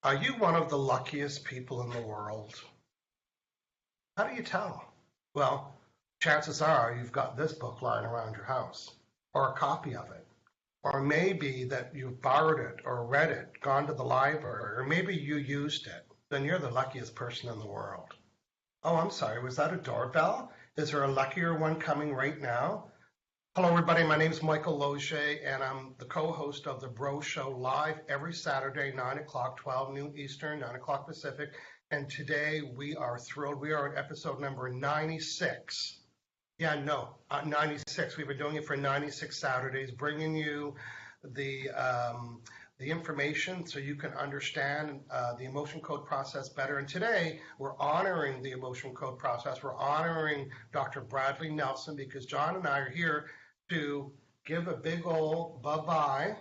Are you one of the luckiest people in the world? How do you tell? Well, chances are you've got this book lying around your house, or a copy of it. Or maybe that you've borrowed it or read it, gone to the library, or maybe you used it. Then you're the luckiest person in the world. Oh, I'm sorry, was that a doorbell? Is there a luckier one coming right now? Hello, everybody. My name is Michael Loge, and I'm the co-host of The Bro Show live every Saturday, 9 o'clock, 12 noon Eastern, 9 o'clock Pacific. And today we are thrilled. We are at episode number 96. 96. We've been doing it for 96 Saturdays, bringing you the information so you can understand the emotion code process better. And today we're honoring the emotion code process. We're honoring Dr. Bradley Nelson because John and I are here to give a big old bye-bye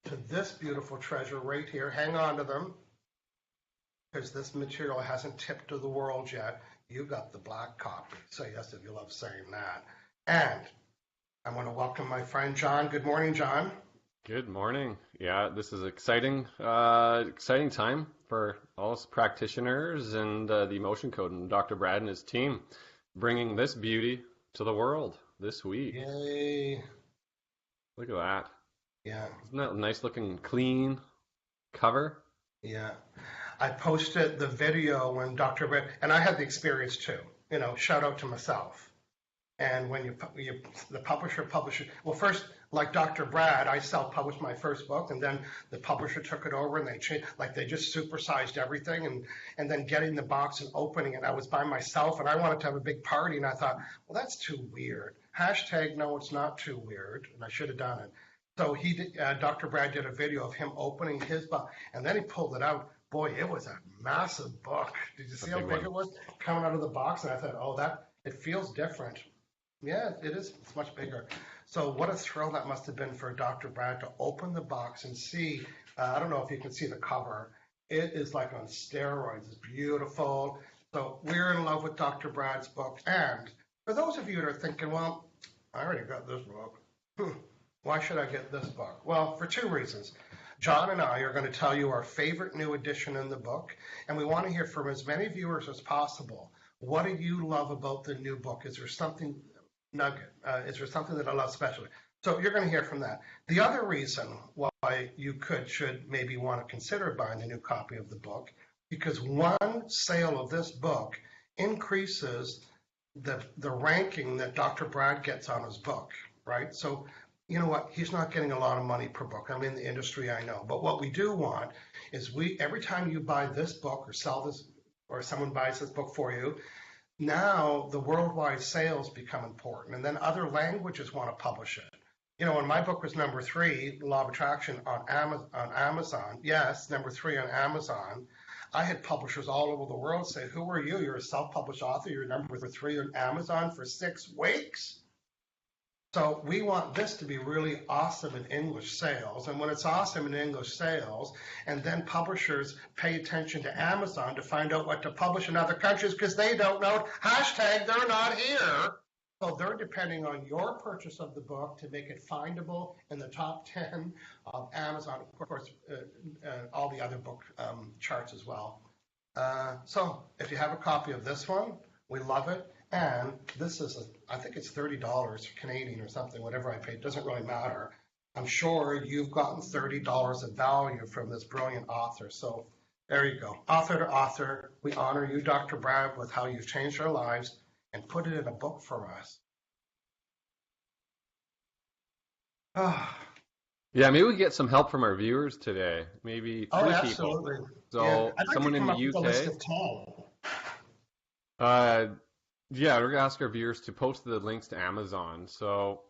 to this beautiful treasure right here. Hang on to them because this material hasn't tipped to the world yet. You got the black copy. So yes, if you love saying that. And I want to welcome my friend John. Good morning, John. Good morning. Yeah, this is exciting time for all us practitioners and the emotion code and Dr. Brad and his team bringing this beauty to the world this week. Yay. Look at that. Yeah. Isn't that a nice looking clean cover? Yeah. I posted the video when Dr. Brad, and I had the experience too, shout out to myself. And when the publisher, well, first, like Dr. Brad, I self-published my first book, and then the publisher took it over, and they changed, they just supersized everything, and then getting the box and opening it. I was by myself, and I wanted to have a big party, and I thought, well, that's too weird. Hashtag, no, it's not too weird, and I should have done it. So Dr. Brad did a video of him opening his box, and then he pulled it out. Boy, it was a massive book. Did you see how big it was coming out of the box? And I thought, it feels different. Yeah, it is. It's much bigger. So what a thrill that must have been for Dr. Brad to open the box and see. I don't know if you can see the cover. It is like on steroids. It's beautiful. So we're in love with Dr. Brad's book. And for those of you that are thinking, well, I already got this book. Why should I get this book? Well, for two reasons. John and I are going to tell you our favorite new edition in the book, and we want to hear from as many viewers as possible. What do you love about the new book? Is there something nugget? Is there something that I love especially? So you're going to hear from that. The other reason why you should maybe want to consider buying a new copy of the book, because one sale of this book increases the ranking that Dr. Brad gets on his book, right? So you know what? He's not getting a lot of money per book. I'm in the industry, I know. But what we do want is every time you buy this book or sell this, or someone buys this book for you, now the worldwide sales become important. And then other languages want to publish it. When my book was number 3, Law of Attraction on Amazon, yes, number 3 on Amazon, I had publishers all over the world say, who are you? You're a self-published author. You're number 3 on Amazon for 6 weeks. So we want this to be really awesome in English sales. And when it's awesome in English sales, and then publishers pay attention to Amazon to find out what to publish in other countries because they don't know, hashtag, they're not here. So they're depending on your purchase of the book to make it findable in the top 10 of Amazon, of course, all the other book charts as well. So if you have a copy of this one, we love it. And this is, I think it's $30 Canadian or something, whatever I paid, doesn't really matter. I'm sure you've gotten $30 of value from this brilliant author. So there you go. Author to author, we honor you, Dr. Brad, with how you've changed our lives and put it in a book for us. Yeah, maybe we get some help from our viewers today. Maybe 3 absolutely. people. So I'd like someone to in come the up with a list UK. of 10. Yeah, we're gonna ask our viewers to post the links to Amazon. So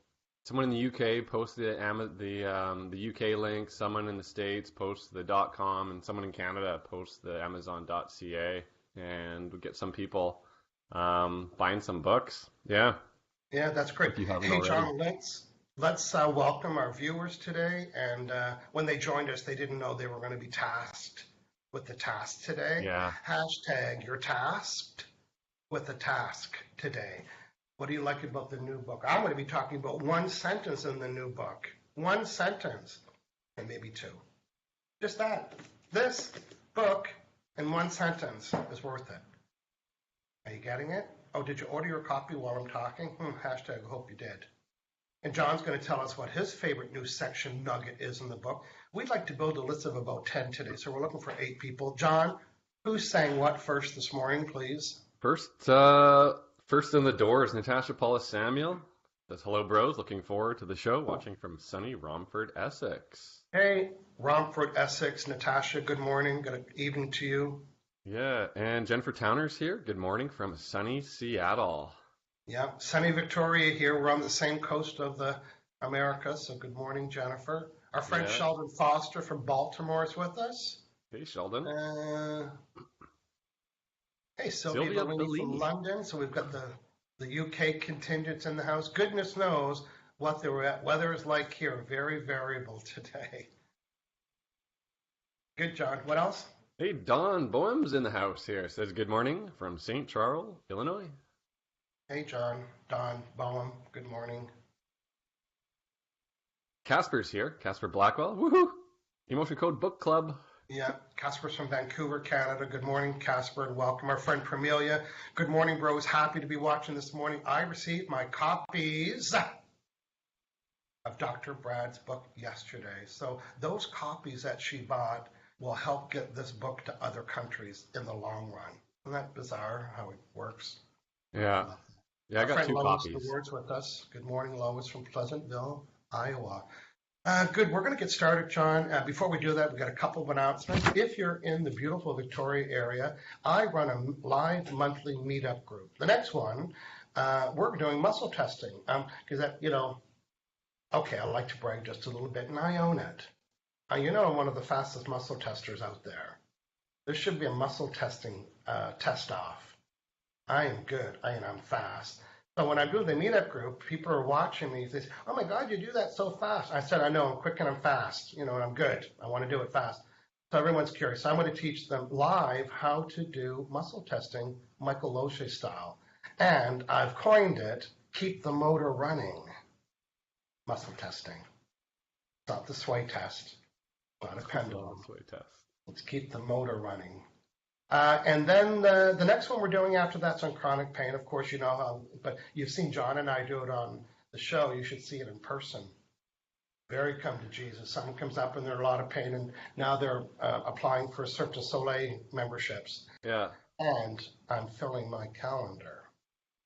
someone in the UK posted the UK link. Someone in the States posted the .com, and someone in Canada posted the Amazon.ca. And we get some people buying some books. Yeah. Yeah, that's great. Hey, already. John, let's welcome our viewers today. And when they joined us, they didn't know they were going to be tasked with the task today. Yeah. Hashtag, you're tasked with a task today. What do you like about the new book? I'm going to be talking about one sentence in the new book. One sentence, and maybe 2. Just that. This book, in one sentence, is worth it. Are you getting it? Oh, did you order your copy while I'm talking? Hashtag hope you did. And John's going to tell us what his favorite new section nugget is in the book. We'd like to build a list of about 10 today, so we're looking for 8 people. John, who's saying what first this morning, please? First in the door is Natasha Paula Samuel. Says, hello, bros. Looking forward to the show. Watching from sunny Romford, Essex. Hey, Romford, Essex. Natasha, good morning. Good evening to you. Yeah, and Jennifer Towner's here. Good morning from sunny Seattle. Yeah, sunny Victoria here. We're on the same coast of the Americas, so good morning, Jennifer. Our friend Sheldon Foster from Baltimore is with us. Hey, Sheldon. Hey, Sylvia Bellini from London. So we've got the UK contingents in the house. Goodness knows what the weather is like here. Very variable today. Good, John. What else? Hey, Don Boehm's in the house here. Says good morning from St. Charles, Illinois. Hey, John. Don Boehm. Good morning. Casper's here. Casper Blackwell. Woohoo! Emotion Code Book Club. Yeah, Casper's from Vancouver, Canada. Good morning, Casper, and welcome. Our friend Pramelia. Good morning, bros. Happy to be watching this morning. I received my copies of Dr. Brad's book yesterday. So those copies that she bought will help get this book to other countries in the long run. Isn't that bizarre how it works? Yeah. Yeah, I got 2 Lois copies. Words with us. Good morning, Lois from Pleasantville, Iowa. Good. We're going to get started, John. Before we do that, we've got a couple of announcements. If you're in the beautiful Victoria area, I run a live monthly meetup group. The next one, we're doing muscle testing because okay, I like to brag just a little bit, and I own it. I'm one of the fastest muscle testers out there. There should be a muscle testing test off. I am good, and I'm fast. So when I do the meetup group, people are watching me. They say, "Oh my God, you do that so fast." I said, "I know, I'm quick and I'm fast, and I'm good. I want to do it fast." So everyone's curious. So I'm going to teach them live how to do muscle testing, Michael Loche style. And I've coined it, keep the motor running muscle testing. It's not the sway test, not a pendulum. Sway test. Let's keep the motor running. And then the next one we're doing after that's on chronic pain. Of course, you know how, but you've seen John and I do it on the show. You should see it in person. Very come to Jesus. Someone comes up and they're in a lot of pain, and now they're applying for Cirque du Soleil memberships. Yeah. And I'm filling my calendar.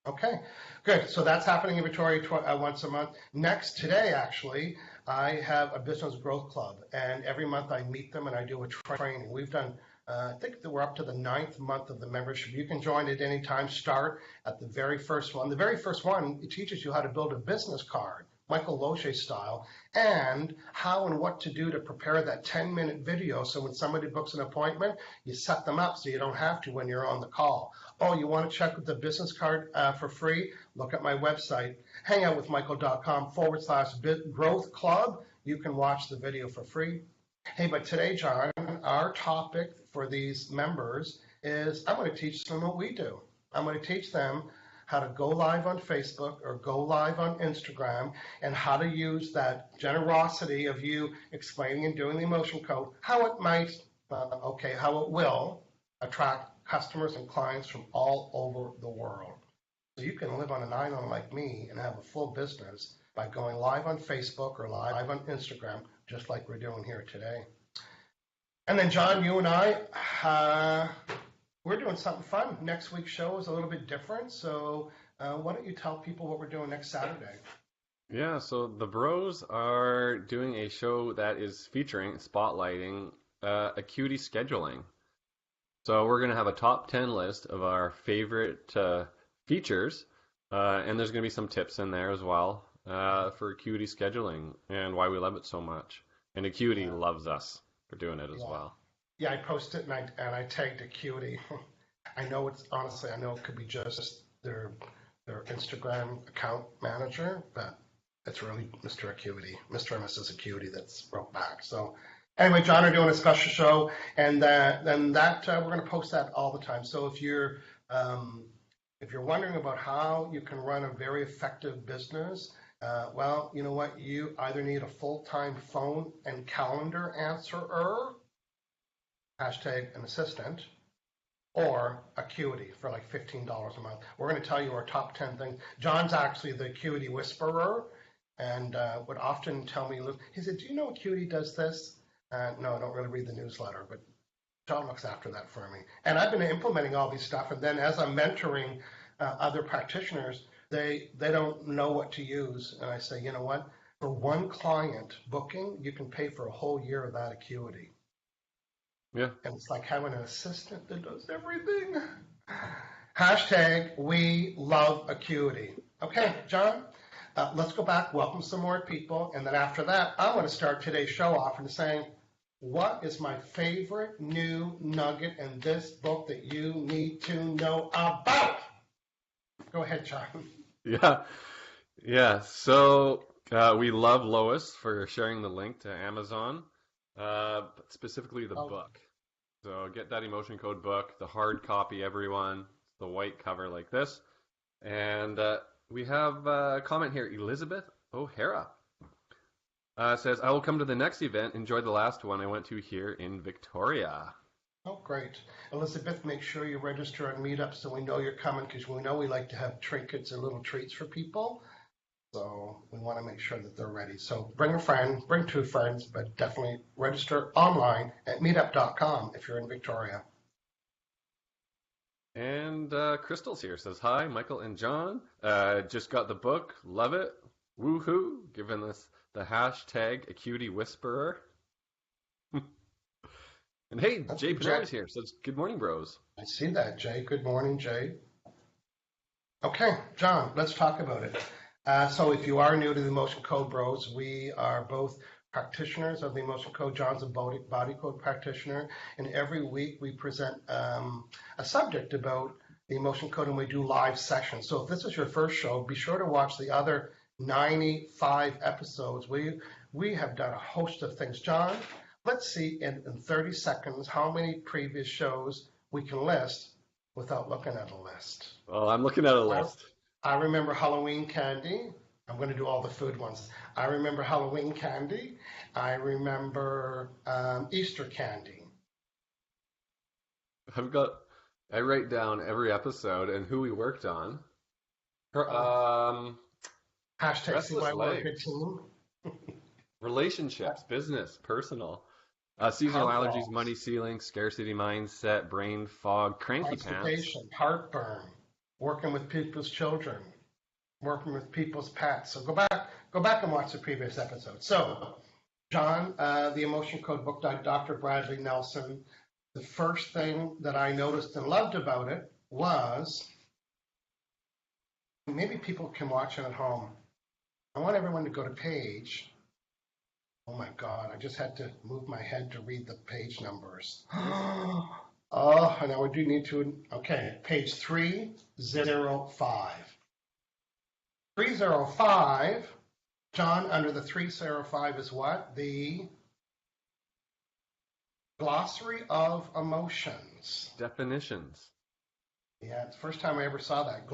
Okay, good. So that's happening in Victoria once a month. Next, today actually, I have a business growth club, and every month I meet them and I do a training. We've done I think that we're up to the 9th month of the membership. You can join at any time. Start at the very first one. The very first one, it teaches you how to build a business card, Michael Loche style, and how and what to do to prepare that 10-minute video. So when somebody books an appointment, you set them up so you don't have to when you're on the call. Oh, you want to check with the business card for free? Look at my website, HangoutWithMichael.com/growth club. You can watch the video for free. Hey, but today, John, our topic for these members is I'm going to teach them what we do. I'm going to teach them how to go live on Facebook or go live on Instagram and how to use that generosity of you explaining and doing the emotion code, how it might, how it will attract customers and clients from all over the world. So you can live on an island like me and have a full business by going live on Facebook or live on Instagram, just like we're doing here today. And then, John, you and I, we're doing something fun. Next week's show is a little bit different. So why don't you tell people what we're doing next Saturday? Yeah, so the bros are doing a show that is featuring, spotlighting, acuity scheduling. So we're going to have a top 10 list of our favorite features, and there's going to be some tips in there as well for acuity scheduling and why we love it so much. And Acuity loves us for doing it as well. Yeah, I posted and I tagged Acuity. I know it could be just their Instagram account manager, but it's really Mr. Acuity, Mr. and Mrs. Acuity that's wrote back. So anyway, John are doing a special show, and then we're going to post that all the time. So if you're wondering about how you can run a very effective business, well, you know what? You either need a full-time phone and calendar answerer, hashtag an assistant, or Acuity for like $15 a month. We're going to tell you our top 10 things. John's actually the Acuity whisperer and would often tell me, he said, do you know Acuity does this? No, I don't really read the newsletter, but John looks after that for me. And I've been implementing all these stuff. And then as I'm mentoring other practitioners, they don't know what to use. And I say, you know what? For one client booking, you can pay for a whole year of that Acuity. Yeah. And it's like having an assistant that does everything. Hashtag we love Acuity. Okay, John, let's go back, welcome some more people. And then after that, I want to start today's show off and saying, what is my favorite new nugget in this book that you need to know about? Go ahead, John. Yeah. So we love Lois for sharing the link to Amazon, specifically the book. So get that emotion code book, the hard copy, everyone, the white cover like this. And we have a comment here, Elizabeth O'Hara. Says, I will come to the next event. Enjoy the last one I went to here in Victoria. Oh, great. Elizabeth, make sure you register on Meetup so we know you're coming, because we know we like to have trinkets and little treats for people. So we want to make sure that they're ready. So bring a friend, bring two friends, but definitely register online at meetup.com if you're in Victoria. And Crystal's here. Says, hi, Michael and John. Just got the book. Love it. Woohoo. Giving us the hashtag Acuity Whisperer. And hey, that's Jay Pinoy's here. Says, good morning, bros. I see that, Jay. Good morning, Jay. Okay, John, let's talk about it. So if you are new to the Emotion Code Bros, we are both practitioners of the Emotion Code. John's a body code practitioner. And every week we present a subject about the Emotion Code, and we do live sessions. So if this is your first show, be sure to watch the other 95 episodes. We have done a host of things. John, let's see in 30 seconds how many previous shows we can list without looking at a list. Well, I'm looking at a list. I remember Halloween candy. I'm going to do all the food ones. I remember Halloween candy. I remember Easter candy. I write down every episode and who we worked on. Hashtag see why we're a good team. Relationships, business, personal. Seasonal allergies, money ceiling, scarcity mindset, brain fog, cranky pants. Heartburn, working with people's children, working with people's pets. So go back and watch the previous episode. So, John, the Emotion Code book by Dr. Bradley Nelson. The first thing that I noticed and loved about it was, maybe people can watch it at home. I want everyone to go to page. Oh my God, I just had to move my head to read the page numbers. Oh, and now we do need to, okay, page 305. 305, John, under the 305 is what? The glossary of emotions. Definitions. Yeah, it's the first time I ever saw that.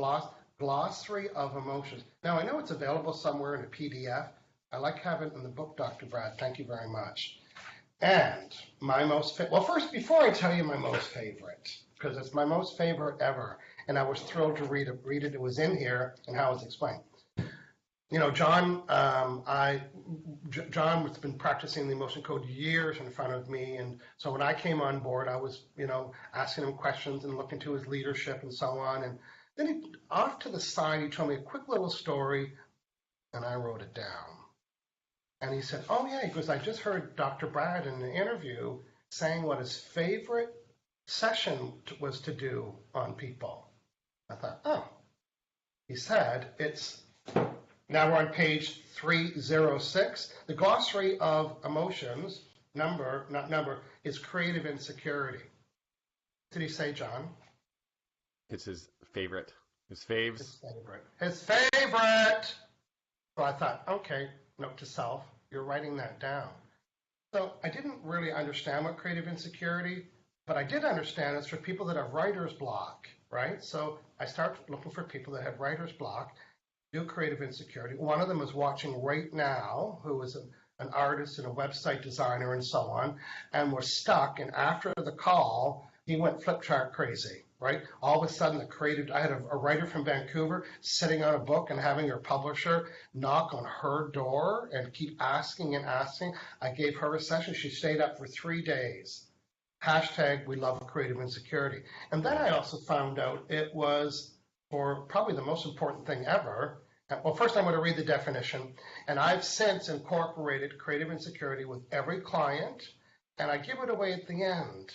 Glossary of emotions. Now, I know it's available somewhere in a PDF. I like having it in the book, Dr. Brad. Thank you very much. And my well, first, before I tell you my most favorite, because it's my most favorite ever, and I was thrilled to read it. It was in here and how it's explained. You know, John, John has been practicing the Emotion Code years in front of me, and so when I came on board, I was, asking him questions and looking to his leadership and so on. And then off to the side, he told me a quick little story, and I wrote it down. And he said, oh, yeah, he goes, I just heard Dr. Brad in the interview saying what his favorite session was to do on people. I thought, oh. He said, now we're on page 306. The glossary of emotions, is creative insecurity. What did he say, John? It's his favorite. His faves. His favorite. So I thought, okay, note to self, you're writing that down. So I didn't really understand what creative insecurity, but I did understand it's for people that have writer's block, right? So I started looking for people that have writer's block, do creative insecurity. One of them is watching right now, who is an artist and a website designer and so on, and was stuck. And after the call, he went flip chart crazy, right? All of a sudden, I had a writer from Vancouver sitting on a book and having her publisher knock on her door and keep asking and asking. I gave her a session. She stayed up for 3 days. Hashtag we love creative insecurity. And then I also found out it was, for probably the most important thing ever. Well, first I'm going to read the definition. And I've since incorporated creative insecurity with every client, and I give it away at the end.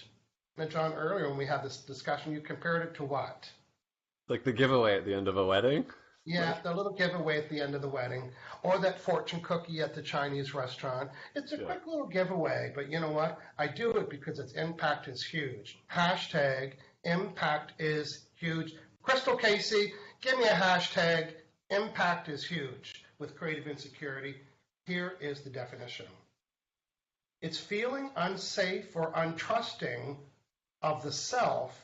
Now, John, earlier when we had this discussion, you compared it to what? Like the giveaway at the end of a wedding? Yeah, the little giveaway at the end of the wedding, or that fortune cookie at the Chinese restaurant. It's a quick little giveaway, but you know what? I do it because its impact is huge. Hashtag impact is huge. Crystal Casey, give me a hashtag. Impact is huge with creative insecurity. Here is the definition. It's feeling unsafe or untrusting of the self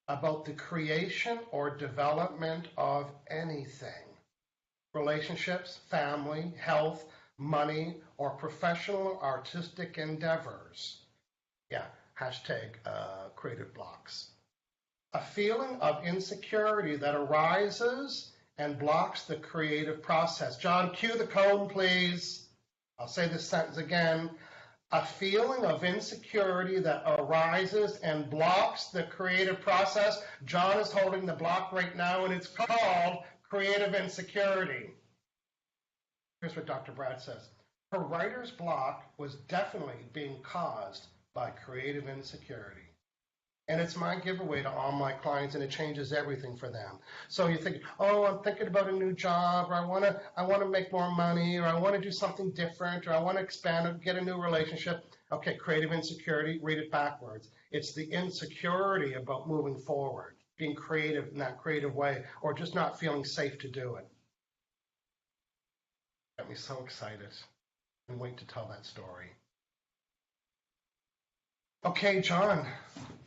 about the creation or development of anything. Relationships, family, health, money, or professional or artistic endeavors. Yeah, hashtag creative blocks. A feeling of insecurity that arises and blocks the creative process. John, cue the cone, please. I'll say this sentence again. A feeling of insecurity that arises and blocks the creative process. John is holding the block right now, and it's called creative insecurity. Here's what Dr. Brad says. Her writer's block was definitely being caused by creative insecurity. And it's my giveaway to all my clients, and it changes everything for them. So you think, oh, I'm thinking about a new job, or I want to make more money, or I want to do something different, or I want to expand or get a new relationship. Okay, creative insecurity, read it backwards. It's the insecurity about moving forward, being creative in that creative way, or just not feeling safe to do it. Got me so excited. And wait to tell that story. Okay, John.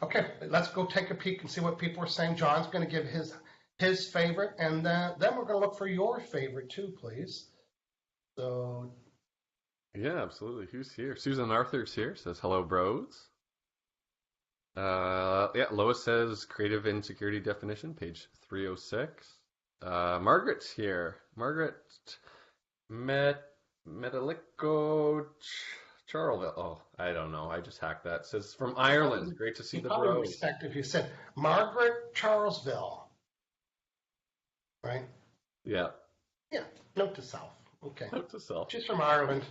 Okay, let's go take a peek and see what people are saying. John's going to give his favorite, and then we're going to look for your favorite too, please. So. Yeah, absolutely. Who's here? Susan Arthur's here. Says hello, bros. Yeah, Lois says creative insecurity definition, page 306. Margaret's here. Margaret Metalico Charleville. Oh, I don't know. I just hacked that. It says from Ireland. Great to see the bros. Respect if you said Margaret Charlesville. Right? Yeah. Yeah. Note to self. Okay. Note to self. She's from Ireland.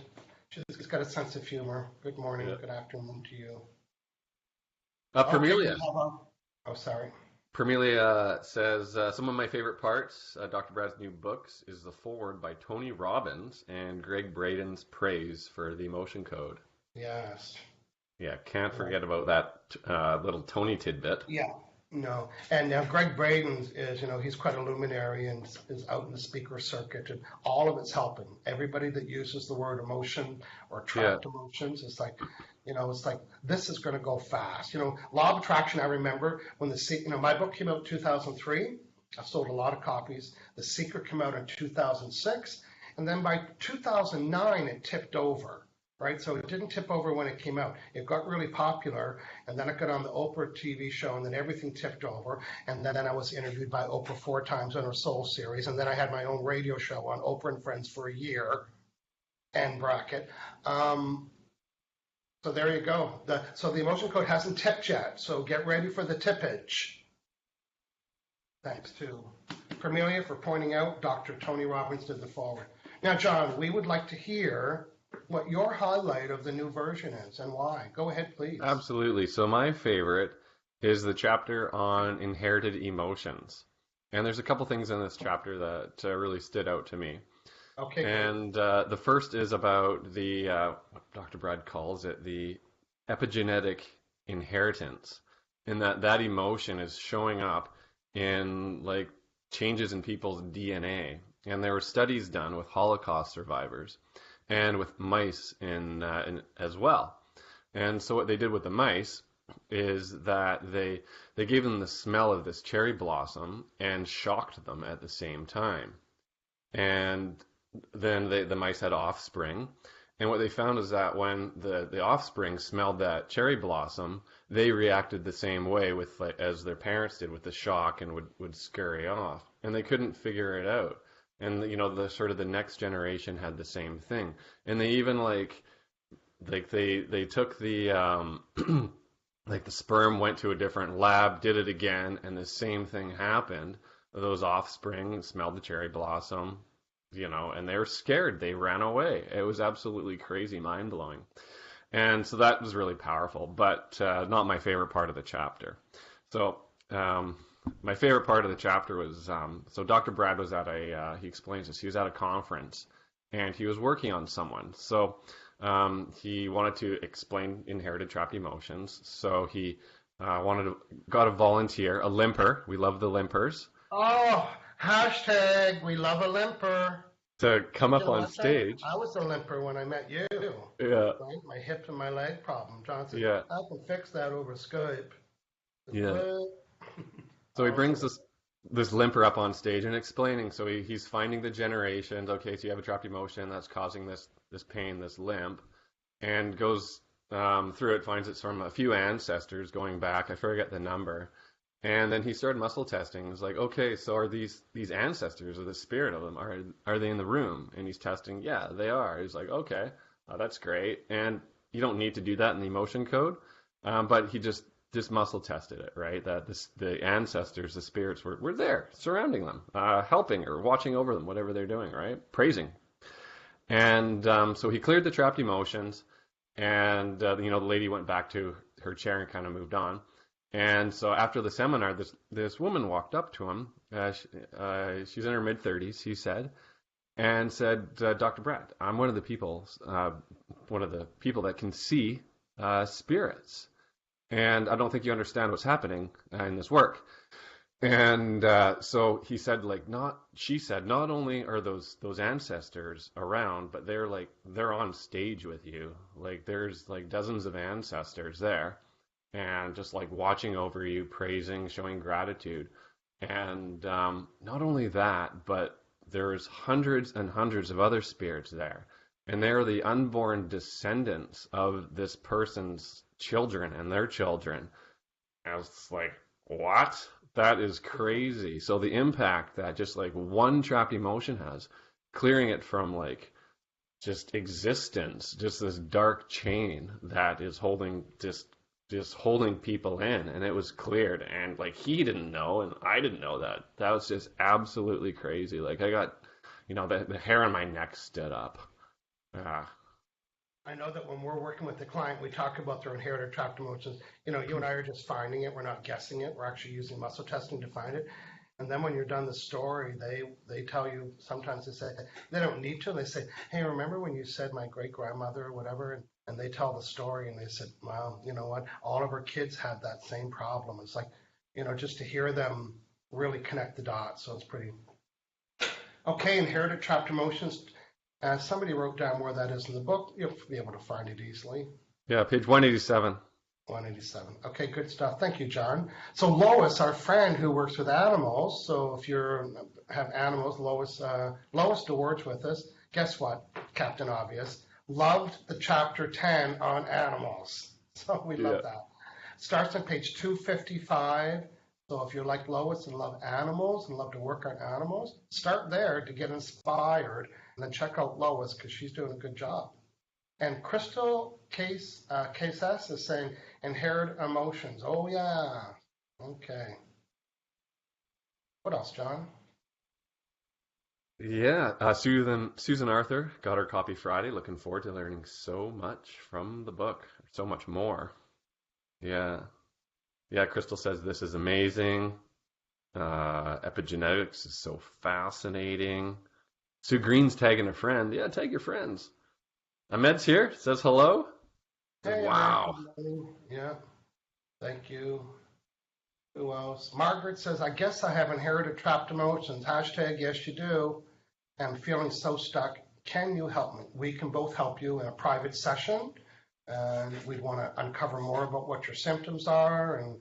She's got a sense of humor. Good morning. Yeah. Good afternoon to you. Permelia. Oh, sorry. Permelia says, some of my favorite parts, Dr. Brad's new books, is the foreword by Tony Robbins and Greg Braden's praise for the emotion code. Yes. Yeah, can't forget about that little Tony tidbit. Yeah, no. And now Greg Braden is, he's quite a luminary and is out in the speaker circuit, and all of it's helping. Everybody that uses the word emotion or trapped emotions, it's like, it's like, this is going to go fast. Law of Attraction, I remember when my book came out in 2003. I sold a lot of copies. The Secret came out in 2006. And then by 2009, it tipped over, right? So it didn't tip over when it came out. It got really popular, and then it got on the Oprah TV show, and then everything tipped over. And then I was interviewed by Oprah 4 times on her Soul series. And then I had my own radio show on Oprah and Friends for a year, and bracket. So there you go. So the emotion code hasn't tipped yet. So get ready for the tippage. Thanks to Permelia for pointing out Dr. Tony Robbins did the forward. Now, John, we would like to hear what your highlight of the new version is and why. Go ahead, please. Absolutely. So my favorite is the chapter on inherited emotions. And there's a couple things in this chapter that really stood out to me. Okay. And the first is about the, what Dr. Brad calls it, the epigenetic inheritance, in that emotion is showing up in like changes in people's DNA. And there were studies done with Holocaust survivors and with mice in as well. And so what they did with the mice is that they gave them the smell of this cherry blossom and shocked them at the same time. And then the mice had offspring, And what they found is that when the offspring smelled that cherry blossom, they reacted the same way with like, as their parents did with the shock and would scurry off. And they couldn't figure it out. And the sort of the next generation had the same thing. And they even like they took the like the sperm went to a different lab, did it again, and the same thing happened. Those offspring smelled the cherry blossom, and they were scared. They ran away. It was absolutely crazy, mind-blowing. And so that was really powerful, but not my favorite part of the chapter. So my favorite part of the chapter was, so Dr. Brad was he explains this, he was at a conference, and he was working on someone. So he wanted to explain inherited trapped emotions. So he got a volunteer, a limper. We love the limpers. Oh, hashtag we love a limper. To come up on stage. I was a limper when I met you. Yeah. Right? My hip and my leg problem. John said, yeah. I can fix that over Skype. Yeah. So he brings this limper up on stage and explaining. So he's finding the generations. Okay, so you have a trapped emotion that's causing this pain, this limp, and goes through it, finds it's from a few ancestors going back. I forget the number. And then he started muscle testing. It's like, okay, so are these ancestors, or the spirit of them, are they in the room? And he's testing, yeah, they are. He's like, okay, that's great. And you don't need to do that in the emotion code, but he just muscle tested it, right? That the ancestors, the spirits were there, surrounding them, helping or watching over them, whatever they're doing, right? Praising. And so he cleared the trapped emotions, and the lady went back to her chair and kind of moved on. And so after the seminar, this woman walked up to him. She's in her mid-30s, he said, and said, Dr. Brad, I'm one of the people that can see spirits. And I don't think you understand what's happening in this work. And so he said, she said, not only are those ancestors around, but they're on stage with you. Like there's like dozens of ancestors there. And just like watching over you, praising, showing gratitude. And not only that, but there's hundreds and hundreds of other spirits there. And they're the unborn descendants of this person's children and their children. And it's like, what? That is crazy. So the impact that just like one trapped emotion has, clearing it from like just existence, just this dark chain that is holding just holding people in, and it was cleared, and like he didn't know and I didn't know that was just absolutely crazy. Like I got the hair on my neck stood up. I know that when we're working with the client, we talk about their inherited trapped emotions. You and I are just finding it. We're not guessing it. We're actually using muscle testing to find it. And then when you're done the story, they tell you, sometimes they say, they don't need to. They say, hey, remember when you said my great-grandmother or whatever? And they tell the story, and they said, well, you know what? All of our kids had that same problem. It's like, just to hear them really connect the dots. So it's pretty. Okay, inherited trapped emotions. Somebody wrote down where that is in the book. You'll be able to find it easily. Yeah, page 187. 187. Okay, good stuff. Thank you, John. So Lois, our friend who works with animals, so if you have animals, Lois DeWard's with us. Guess what, Captain Obvious? Loved the chapter 10 on animals. So we love that. Starts on page 255. So if you're like Lois and love animals and love to work on animals, start there to get inspired, and then check out Lois because she's doing a good job. And Crystal Case S is saying inherit emotions. Oh yeah. Okay. What else, John? Yeah, Susan Arthur got her copy Friday. Looking forward to learning so much from the book, so much more. Yeah. Crystal says this is amazing. Epigenetics is so fascinating. Sue Green's tagging a friend. Yeah, tag your friends. Ahmed's here. Says hello. Hey, wow. Yeah. Thank you. Who else? Margaret says, I guess I have inherited trapped emotions. Hashtag yes you do. I'm feeling so stuck. Can you help me? We can both help you in a private session. And we'd want to uncover more about what your symptoms are and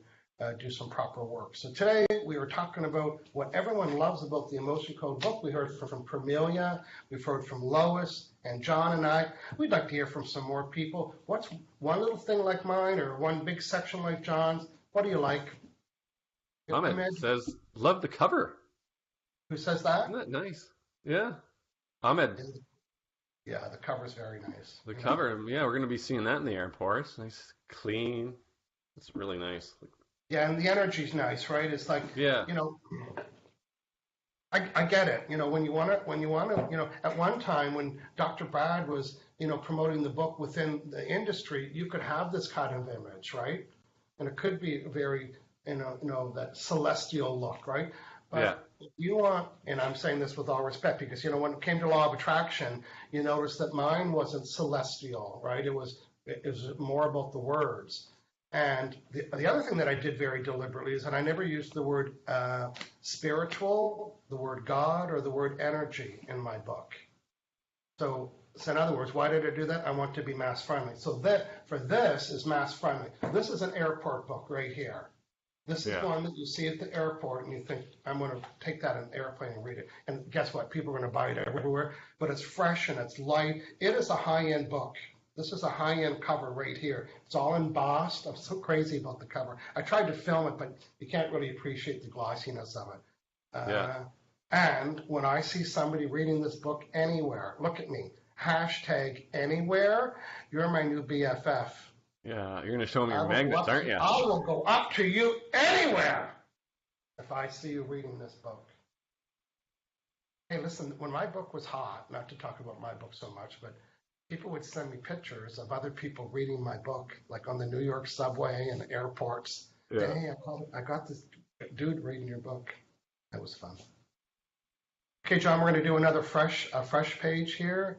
do some proper work. So today we were talking about what everyone loves about the Emotion Code book. We heard from Pramelia, we've heard from Lois and John and I. We'd like to hear from some more people. What's one little thing like mine or one big section like John's? What do you like? Ahmed says, love the cover. Who says that? Isn't that nice? Yeah. Ahmed. Yeah, the cover's very nice. The cover, yeah, we're going to be seeing that in the airport. It's nice, clean. It's really nice. Yeah, and the energy's nice, right? It's like, yeah. I get it. When you want to, at one time when Dr. Brad was, promoting the book within the industry, you could have this kind of image, right? And it could be very, that celestial look, right? But if you want, and I'm saying this with all respect, because, when it came to law of attraction, you notice that mine wasn't celestial, right? It was more about the words. And the other thing that I did very deliberately is that I never used the word spiritual, the word God, or the word energy in my book. So in other words, why did I do that? I want to be mass friendly. So that for this is mass friendly. This is an airport book right here. This is one that you see at the airport and you think, I'm going to take that in an airplane and read it. And guess what? People are going to buy it everywhere. But it's fresh and it's light. It is a high-end book. This is a high-end cover right here. It's all embossed. I'm so crazy about the cover. I tried to film it, but you can't really appreciate the glossiness of it. And when I see somebody reading this book anywhere, look at me, #anywhere, you're my new BFF. Yeah, you're going to show me your magnets, aren't you? I will go up to you anywhere if I see you reading this book. Hey, listen, when my book was hot, not to talk about my book so much, but people would send me pictures of other people reading my book, like on the New York subway and airports. Yeah. Hey, I got this dude reading your book. That was fun. Okay, John, we're going to do another fresh page here.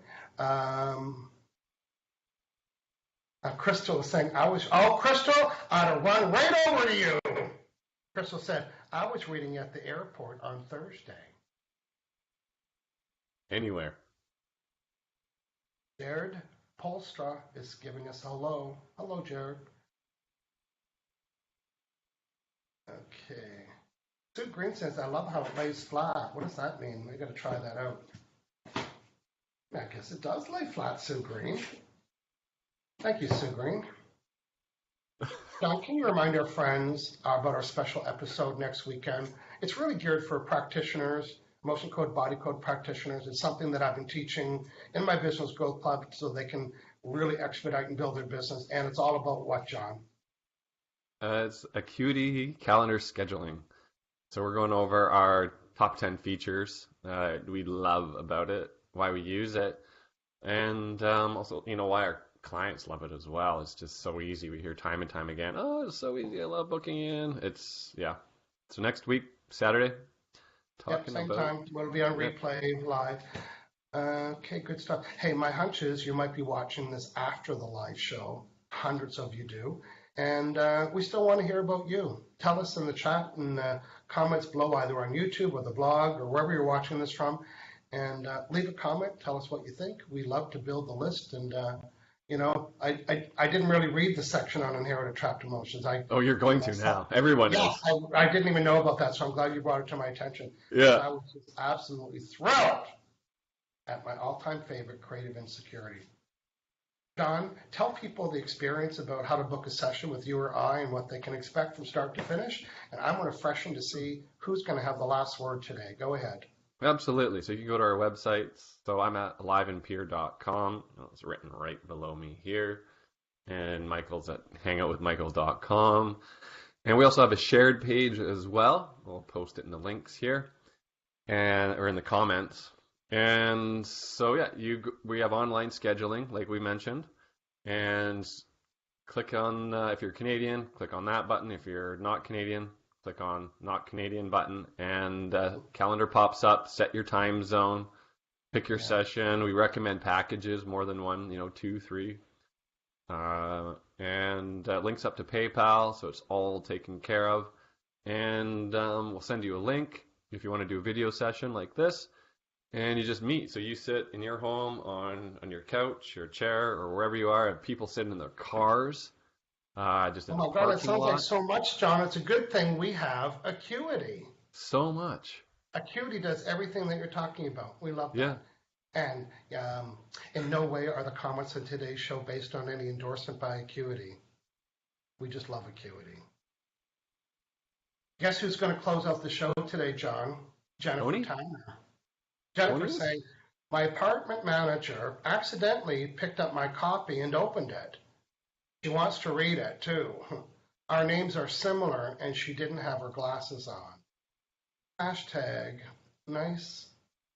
Crystal was saying, Crystal, I'd have run right over to you. Crystal said, I was reading at the airport on Thursday. Anywhere. Jared Polstra is giving us a hello. Hello, Jared. Okay. Sue Green says, I love how it lays flat. What does that mean? We got to try that out. I guess it does lay flat, Sue Green. Thank you, Sue Green. John, can you remind our friends about our special episode next weekend? It's really geared for practitioners, Emotion Code, Body Code practitioners. It's something that I've been teaching in my Business Growth Club so they can really expedite and build their business. And it's all about what, John? It's Acuity calendar scheduling. So we're going over our top 10 features we love about it, why we use it, and also, why our clients love it as well. It's just so easy. We hear time and time again, oh, it's so easy. I love booking in. So next week, Saturday, same time. We'll be on replay live. Okay, good stuff. Hey, my hunch is you might be watching this after the live show. Hundreds of you do. And we still want to hear about you. Tell us in the chat and comments below, either on YouTube or the blog or wherever you're watching this from. And leave a comment. Tell us what you think. We love to build the list. And, I didn't really read the section on inherited trapped emotions. You're going to now. Everyone is. I didn't even know about that, so I'm glad you brought it to my attention. Yeah. I was just absolutely thrilled at my all-time favorite, creative insecurity. John, tell people the experience about how to book a session with you or I and what they can expect from start to finish. And I'm going to freshen to see who's going to have the last word today. Go ahead. Absolutely. So you can go to our website. So I'm at aliveandpure.com. It's written right below me here. And Michael's at HangoutWithMichael.com. And we also have a shared page as well. We'll post it in the links here or in the comments. And so, we have online scheduling, like we mentioned. And click on, if you're Canadian, click on that button. If you're not Canadian, click on Not Canadian button. And calendar pops up. Set your time zone. Pick your session. We recommend packages, more than one, 2, 3. And links up to PayPal, so it's all taken care of. And we'll send you a link if you want to do a video session like this. And you just meet. So you sit in your home on your couch, your chair, or wherever you are, and people sitting in their cars. Just Oh in the my God, it parking sounds like lot. so much, John. It's a good thing we have Acuity. So much. Acuity does everything that you're talking about. We love Yeah. that. And in no way are the comments in today's show based on any endorsement by Acuity. We just love Acuity. Guess who's going to close out the show today, John? Jennifer Tony? Towner. Jennifer Tony? saying, my apartment manager accidentally picked up my copy and opened it. She wants to read it too. Our names are similar and she didn't have her glasses on. Hashtag nice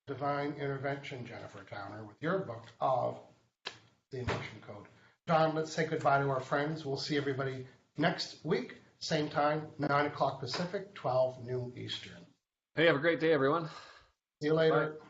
divine intervention, Jennifer Towner, with your book of the emotion code. John, let's say goodbye to our friends. We'll see everybody next week, same time, 9 o'clock Pacific, 12 noon Eastern. Hey, have a great day, everyone. See you later. Bye.